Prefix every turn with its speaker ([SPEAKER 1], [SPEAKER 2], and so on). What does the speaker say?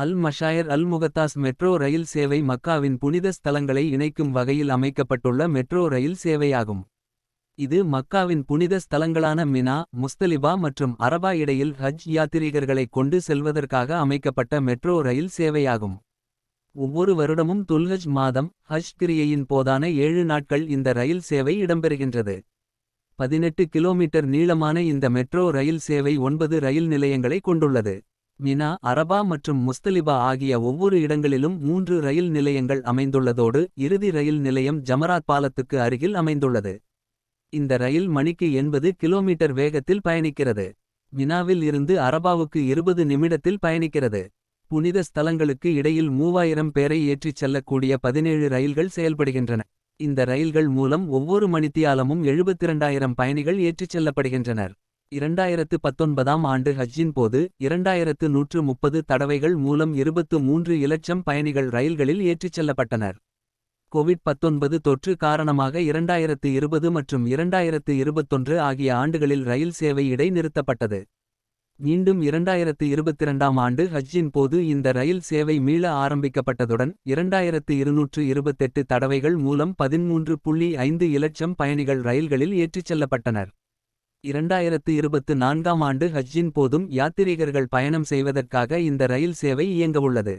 [SPEAKER 1] அல் மஷாயர் அல் முகத்தாஸ் metro rail சேவை மக்காவின் புனித ஸ்தலங்களை இணைக்கும் வகையில் அமைக்கப்பட்டுள்ள மெட்ரோ ரயில் சேவையாகும். இது மக்காவின் புனித ஸ்தலங்களான மினா, முஸ்தலிபா மற்றும் அரபா இடையில் ஹஜ் யாத்திரிகர்களை கொண்டு செல்வதற்காக அமைக்கப்பட்ட மெட்ரோ ரயில் சேவையாகும். ஒவ்வொரு வருடமும் துல்ஹஜ் மாதம் ஹஜ் கிரியையின் போதான 7 நாட்கள் இந்த ரயில் சேவை இடம்பெறுகின்றது. 18 கிலோமீட்டர் நீளமான இந்த மெட்ரோ ரயில் சேவை 9 ரயில் நிலையங்களை கொண்டுள்ளது. மினா, அரபா மற்றும் முஸ்தலிபா ஆகிய ஒவ்வொரு இடங்களிலும் 3 ரயில் நிலையங்கள் அமைந்துள்ளதோடு இறுதி ரயில் நிலையம் ஜமராத் பாலத்துக்கு அருகில் அமைந்துள்ளது. இந்த ரயில் மணிக்கு 80 கிலோமீட்டர் வேகத்தில் பயணிக்கிறது. மினாவில் இருந்து அரபாவுக்கு 20 நிமிடத்தில் பயணிக்கிறது. புனித ஸ்தலங்களுக்கு இடையில் 3000 பேரை ஏற்றிச் செல்லக்கூடிய 17 ரயில்கள் செயல்படுகின்றன. இந்த ரயில்கள் மூலம் ஒவ்வொரு மணித்தியாலமும் 72,000 பயணிகள் ஏற்றிச் செல்லப்படுகின்றனர். 2019ஆம் ஆண்டு ஹஜ்ஜின் போது 2130 தடவைகள் மூலம் 23 இலட்சம் பயணிகள் ரயில்களில் ஏற்றிச் செல்லப்பட்டனர். கோவிட்-19 தொற்று காரணமாக 2020 மற்றும் 2021 ஆகிய ஆண்டுகளில் ரயில் சேவை இடைநிறுத்தப்பட்டது. மீண்டும் 2022ஆம் ஆண்டு ஹஜ்ஜின் போது இந்த ரயில் சேவை மீள ஆரம்பிக்கப்பட்டதுடன் 2228 தடவைகள் மூலம் 13.5 இலட்சம் பயணிகள் ரயில்களில் ஏற்றிச் செல்லப்பட்டனர். 2024ஆம் ஆண்டு ஹஜ்ஜின் போதும் யாத்திரிகர்கள் பயணம் செய்வதற்காக இந்த ரயில் சேவை இயங்கவுள்ளது.